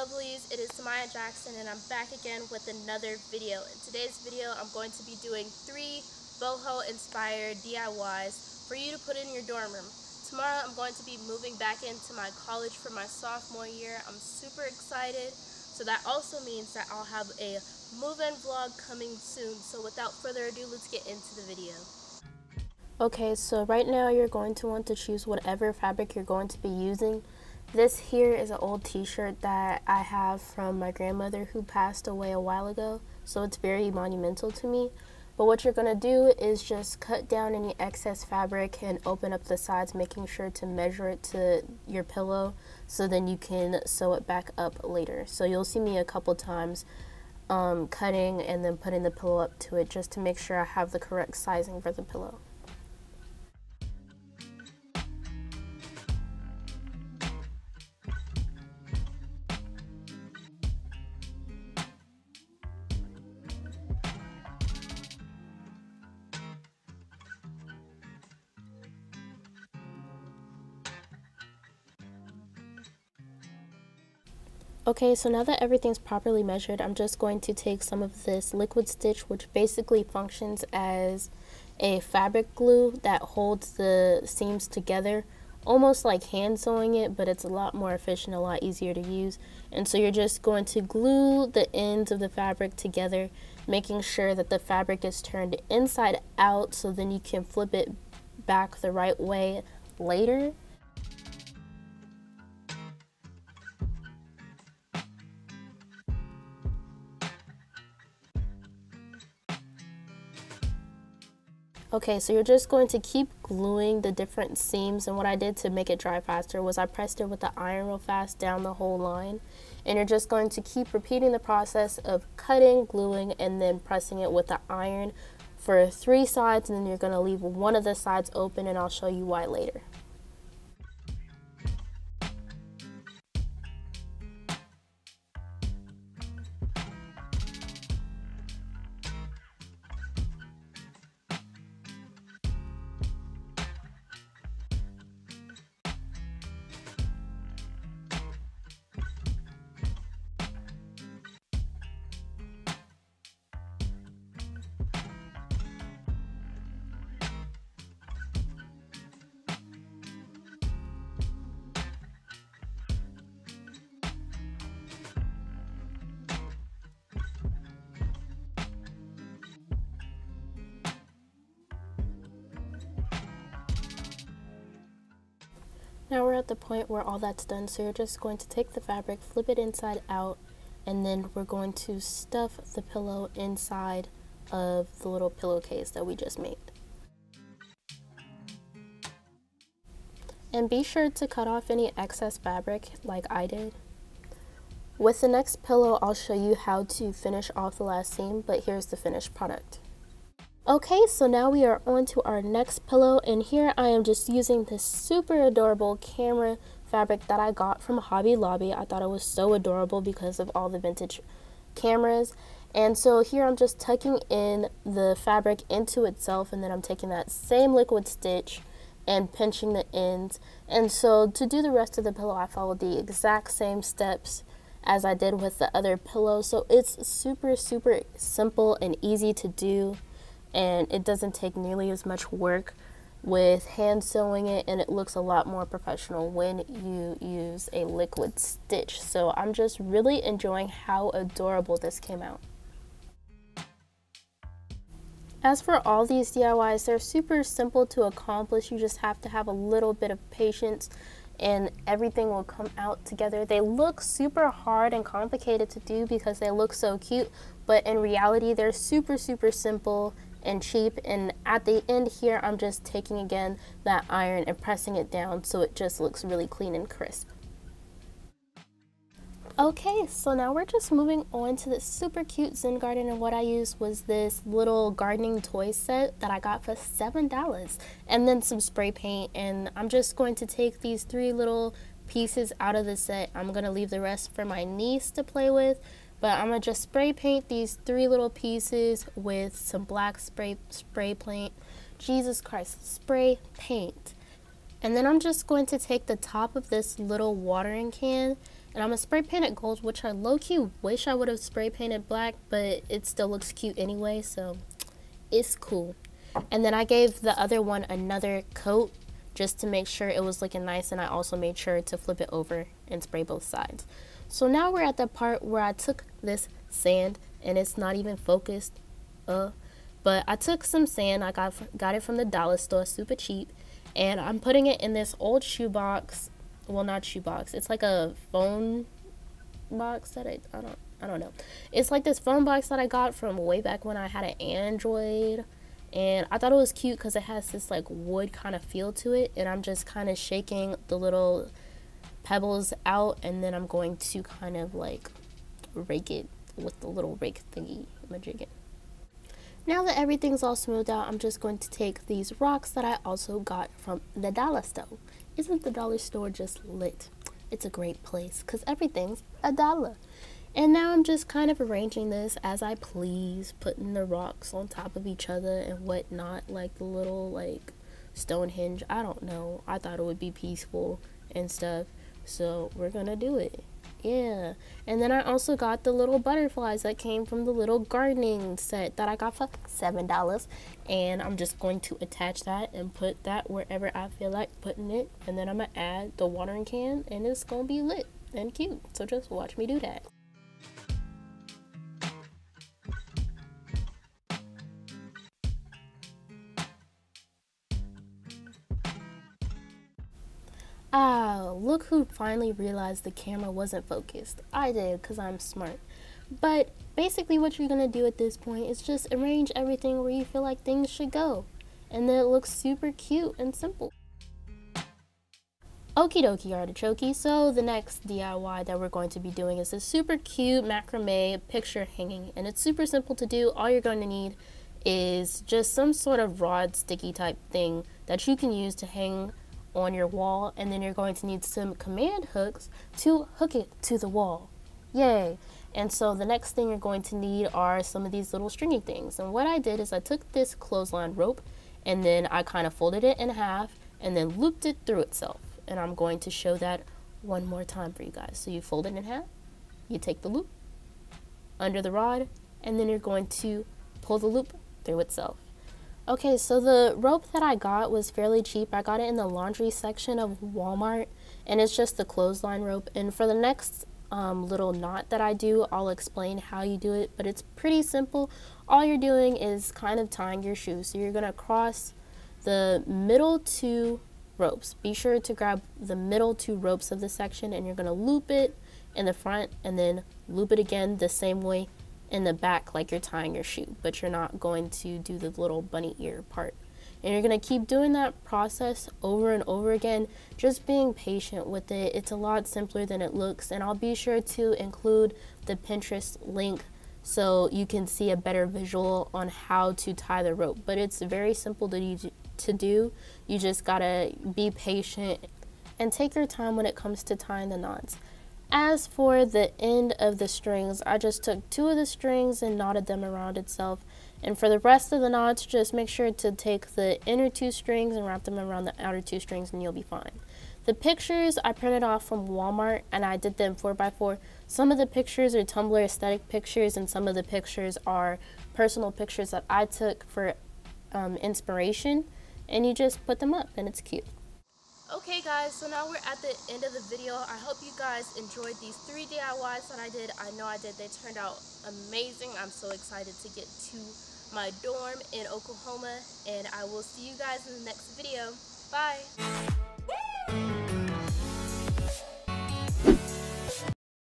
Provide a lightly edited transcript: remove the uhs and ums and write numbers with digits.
lovelies, it is SiMya Jackson and I'm back again with another video. In today's video I'm going to be doing 3 boho inspired DIYs for you to put in your dorm room. Tomorrow I'm going to be moving back into my college for my sophomore year. I'm super excited, so that also means that I'll have a move-in vlog coming soon. So without further ado, let's get into the video. Okay, so right now you're going to want to choose whatever fabric you're going to be using. This here is an old t-shirt that I have from my grandmother who passed away a while ago, so it's very monumental to me. But what you're going to do is just cut down any excess fabric and open up the sides, making sure to measure it to your pillow so then you can sew it back up later. So you'll see me a couple times cutting and then putting the pillow up to it just to make sure I have the correct sizing for the pillow. Okay, so now that everything's properly measured, I'm just going to take some of this liquid stitch, which basically functions as a fabric glue that holds the seams together, almost like hand sewing it, but it's a lot more efficient, a lot easier to use. And so you're just going to glue the ends of the fabric together, making sure that the fabric is turned inside out so then you can flip it back the right way later. Okay, so you're just going to keep gluing the different seams, and what I did to make it dry faster was I pressed it with the iron real fast down the whole line. And you're just going to keep repeating the process of cutting, gluing, and then pressing it with the iron for 3 sides, and then you're going to leave one of the sides open, and I'll show you why later. Now we're at the point where all that's done, so you're just going to take the fabric, flip it inside out, and then we're going to stuff the pillow inside of the little pillowcase that we just made. And be sure to cut off any excess fabric like I did. With the next pillow, I'll show you how to finish off the last seam, but here's the finished product. Okay, so now we are on to our next pillow, and here I am just using this super adorable camera fabric that I got from Hobby Lobby. I thought it was so adorable because of all the vintage cameras. And so here I'm just tucking in the fabric into itself, and then I'm taking that same liquid stitch and pinching the ends. And so to do the rest of the pillow, I followed the exact same steps as I did with the other pillow. So it's super simple and easy to do, and it doesn't take nearly as much work with hand sewing it, and it looks a lot more professional when you use a liquid stitch. So I'm just really enjoying how adorable this came out. As for all these DIYs, they're super simple to accomplish. You just have to have a little bit of patience and everything will come out together. They look super hard and complicated to do because they look so cute, but in reality they're super simple and cheap. And at the end here, I'm just taking again that iron and pressing it down so it just looks really clean and crisp. Okay, so now we're just moving on to this super cute Zen garden, and what I used was this little gardening toy set that I got for $7 and then some spray paint. And I'm just going to take these 3 little pieces out of the set. I'm going to leave the rest for my niece to play with, but I'm going to just spray paint these 3 little pieces with some black spray paint. Jesus Christ, spray paint. And then I'm just going to take the top of this little watering can And I'm going to spray paint it gold, which I low-key wish I would have spray painted black, but it still looks cute anyway, so it's cool. And then I gave the other one another coat just to make sure it was looking nice, and I also made sure to flip it over and spray both sides. So now we're at the part where I took this sand, and it's not even focused, but I took some sand. I got it from the dollar store, super cheap, and I'm putting it in this old shoebox. Well, not shoebox. It's like a phone box that I don't know. It's like this phone box that I got from way back when I had an Android, and I thought it was cute because it has this like wood kind of feel to it, and I'm just kind of shaking the little pebbles out, and then I'm going to kind of like rake it with the little rake thingy majigging. Now that everything's all smoothed out, I'm just going to take these rocks that I also got from the dollar store. Isn't the dollar store just lit? It's a great place because everything's $1. And now I'm just kind of arranging this as I please, putting the rocks on top of each other and whatnot, like the little like Stonehenge. I don't know. I thought it would be peaceful and stuff, so we're gonna do it. Yeah. And then I also got the little butterflies that came from the little gardening set that I got for $7, and I'm just going to attach that and put that wherever I feel like putting it, and then I'm gonna add the watering can, and it's gonna be lit and cute. So just watch me do that. Ah, look who finally realized the camera wasn't focused. I did, because I'm smart. But basically what you're going to do at this point is just arrange everything where you feel like things should go. And then it looks super cute and simple. Okie dokie artichoke, so the next DIY that we're going to be doing is this super cute macrame picture hanging. And it's super simple to do. All you're going to need is just some sort of rod sticky type thing that you can use to hang on your wall, and then you're going to need some command hooks to hook it to the wall. Yay! And so the next thing you're going to need are some of these little stringy things. And what I did is I took this clothesline rope, and then I kind of folded it in half and then looped it through itself. And I'm going to show that one more time for you guys. So you fold it in half, you take the loop under the rod, and then you're going to pull the loop through itself. Okay, so the rope that I got was fairly cheap. I got it in the laundry section of Walmart, and it's just the clothesline rope. And for the next little knot that I do, I'll explain how you do it, but it's pretty simple. All you're doing is kind of tying your shoe. So you're gonna cross the middle two ropes. Be sure to grab the middle two ropes of the section, and you're gonna loop it in the front and then loop it again the same way in the back like you're tying your shoe, but you're not going to do the little bunny ear part. And you're going to keep doing that process over and over again, just being patient with it. It's a lot simpler than it looks, and I'll be sure to include the Pinterest link so you can see a better visual on how to tie the rope. But it's very simple to do. You just gotta be patient and take your time when it comes to tying the knots. As for the end of the strings, I just took 2 of the strings and knotted them around itself. And for the rest of the knots, just make sure to take the inner 2 strings and wrap them around the outer 2 strings, and you'll be fine. The pictures I printed off from Walmart, and I did them 4x4. Some of the pictures are Tumblr aesthetic pictures, and some of the pictures are personal pictures that I took for inspiration. And you just put them up, and it's cute. Okay guys, so now we're at the end of the video. I hope you guys enjoyed these 3 DIYs that I did. I know I did. They turned out amazing. I'm so excited to get to my dorm in Oklahoma, and I will see you guys in the next video. Bye!